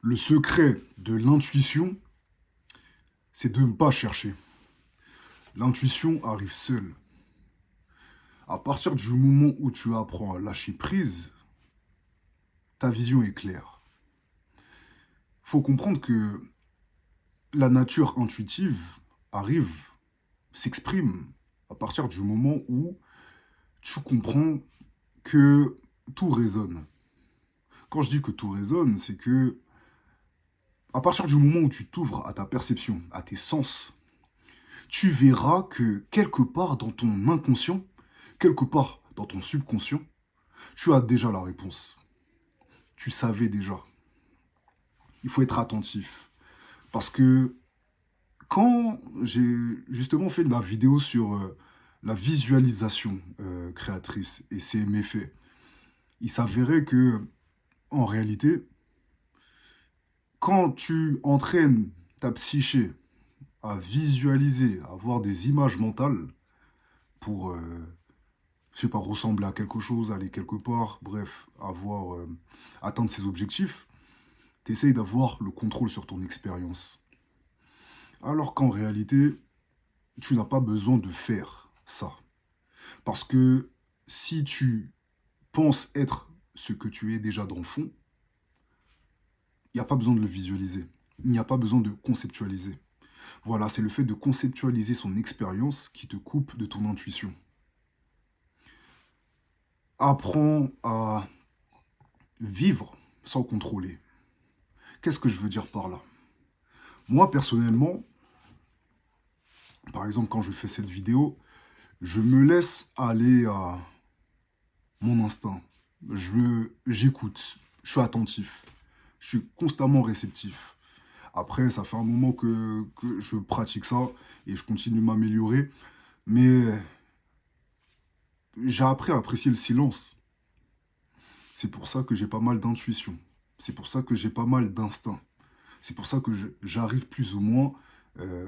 Le secret de l'intuition, c'est de ne pas chercher. L'intuition arrive seule. À partir du moment où tu apprends à lâcher prise, ta vision est claire. Il faut comprendre que la nature intuitive arrive, s'exprime à partir du moment où tu comprends que tout résonne. Quand je dis que tout résonne, c'est que à partir du moment où tu t'ouvres à ta perception, à tes sens, tu verras que quelque part dans ton inconscient, quelque part dans ton subconscient, tu as déjà la réponse. Tu savais déjà. Il faut être attentif. Parce que quand j'ai justement fait de la vidéo sur la visualisation créatrice et ses méfaits, il s'avérait que, en réalité, quand tu entraînes ta psyché à visualiser, à avoir des images mentales pour, je sais pas, ressembler à quelque chose, aller quelque part, bref, avoir, atteindre ses objectifs, tu essayes d'avoir le contrôle sur ton expérience. Alors qu'en réalité, tu n'as pas besoin de faire ça. Parce que si tu penses être ce que tu es déjà dans le fond, il n'y a pas besoin de le visualiser. Il n'y a pas besoin de conceptualiser. Voilà, c'est le fait de conceptualiser son expérience qui te coupe de ton intuition. Apprends à vivre sans contrôler. Qu'est-ce que je veux dire par là? Moi, personnellement, par exemple, quand je fais cette vidéo, je me laisse aller à mon instinct. J'écoute, je suis attentif, je suis constamment réceptif. Après, ça fait un moment que je pratique ça et je continue de m'améliorer, mais j'ai appris à apprécier le silence. C'est pour ça que j'ai pas mal d'intuition. C'est pour ça que j'ai pas mal d'instinct. C'est pour ça que j'arrive plus ou moins,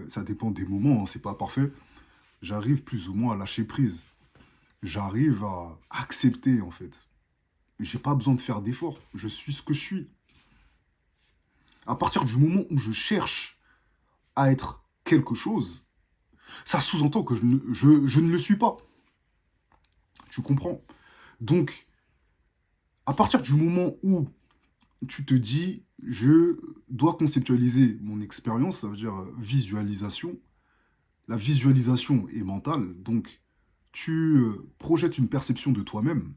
ça dépend des moments, hein, c'est pas parfait, j'arrive plus ou moins à lâcher prise. J'arrive à accepter, en fait. J'ai pas besoin de faire d'efforts. Je suis ce que je suis. À partir du moment où je cherche à être quelque chose, ça sous-entend que je ne le suis pas. Tu comprends? Donc, à partir du moment où tu te dis, je dois conceptualiser mon expérience, ça veut dire visualisation. La visualisation est mentale, donc tu projettes une perception de toi-même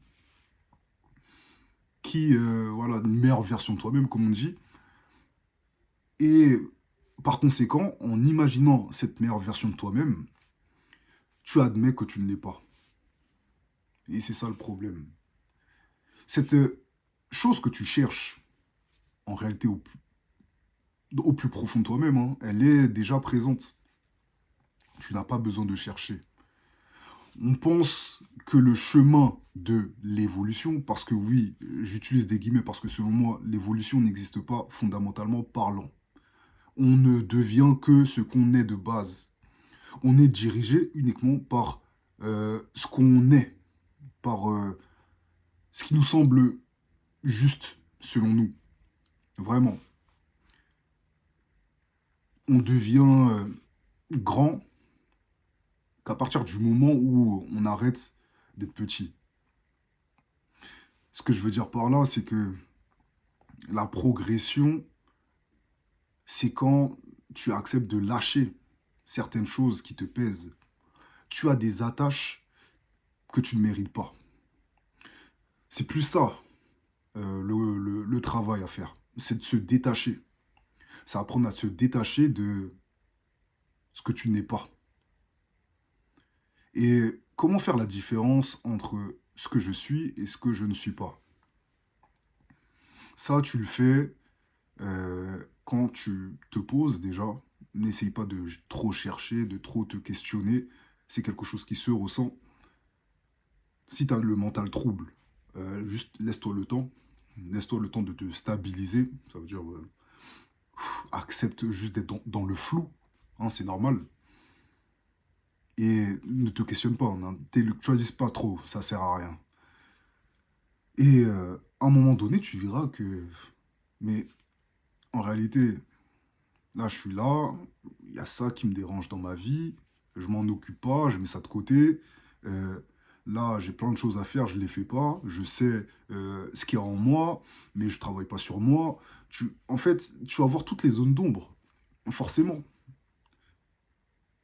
qui, voilà, une meilleure version de toi-même, comme on dit. Et par conséquent, en imaginant cette meilleure version de toi-même, tu admets que tu ne l'es pas. Et c'est ça le problème. Cette chose que tu cherches, en réalité, au plus profond de toi-même, hein, elle est déjà présente. Tu n'as pas besoin de chercher. On pense que le chemin de l'évolution, parce que oui, j'utilise des guillemets parce que selon moi, l'évolution n'existe pas fondamentalement parlant. On ne devient que ce qu'on est de base. On est dirigé uniquement par ce qu'on est, par ce qui nous semble juste selon nous. Vraiment. On devient grand qu'à partir du moment où on arrête d'être petit. Ce que je veux dire par là, c'est que la progression, c'est quand tu acceptes de lâcher certaines choses qui te pèsent. Tu as des attaches que tu ne mérites pas. C'est plus ça, le travail à faire. C'est de se détacher. C'est apprendre à se détacher de ce que tu n'es pas. Et comment faire la différence entre ce que je suis et ce que je ne suis pas? Ça, tu le fais quand tu te poses déjà. N'essaye pas de trop chercher, de trop te questionner. C'est quelque chose qui se ressent. Si tu as le mental trouble, juste laisse-toi le temps. Laisse-toi le temps de te stabiliser. Ça veut dire, accepte juste d'être dans le flou. Hein, c'est normal. Et ne te questionne pas. Ne choisis pas trop. Ça sert à rien. Et à un moment donné, tu verras que... Mais En réalité, là, je suis là, il y a ça qui me dérange dans ma vie, je m'en occupe pas, je mets ça de côté. Euh, Là, j'ai plein de choses à faire, je les fais pas. Je sais ce qu'il y a en moi, mais je travaille pas sur moi. En fait, tu vas voir toutes les zones d'ombre, forcément.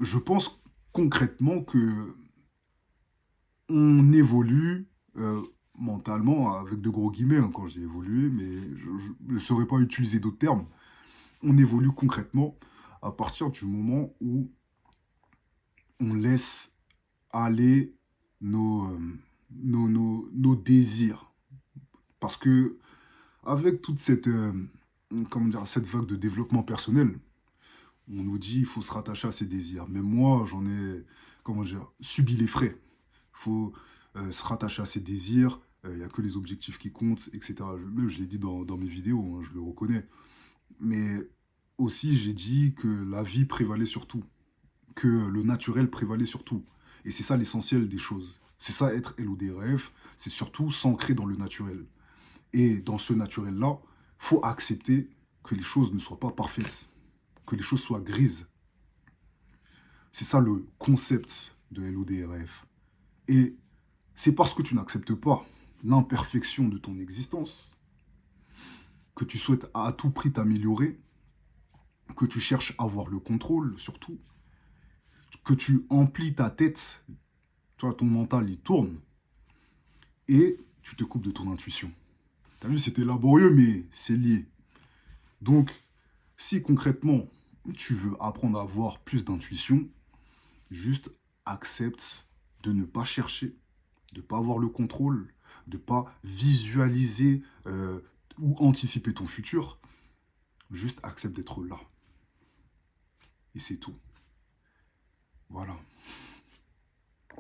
Je pense concrètement que on évolue mentalement, avec de gros guillemets, hein, quand j'ai évolué, mais je ne saurais pas utiliser d'autres termes. On évolue concrètement à partir du moment où on laisse aller nos désirs. Parce que avec toute comment dire, cette vague de développement personnel, on nous dit qu'il faut se rattacher à ses désirs. Mais moi, j'en ai, comment dire, subi les frais. Il faut se rattacher à ses désirs, il n'y a que les objectifs qui comptent, etc. Même je l'ai dit dans mes vidéos, hein, je le reconnais. Mais aussi, j'ai dit que la vie prévalait sur tout, que le naturel prévalait sur tout. Et c'est ça l'essentiel des choses. C'est ça être LODRF, c'est surtout s'ancrer dans le naturel. Et dans ce naturel-là, faut accepter que les choses ne soient pas parfaites, que les choses soient grises. C'est ça le concept de LODRF. Et c'est parce que tu n'acceptes pas l'imperfection de ton existence, que tu souhaites à tout prix t'améliorer, que tu cherches à avoir le contrôle surtout, que tu emplis ta tête, tu vois, ton mental il tourne, et tu te coupes de ton intuition. T'as vu, c'était laborieux, mais c'est lié. Donc, si concrètement, tu veux apprendre à avoir plus d'intuition, juste accepte de ne pas chercher, de ne pas avoir le contrôle, de ne pas visualiser ou anticiper ton futur. Juste accepte d'être là. Et c'est tout. Voilà.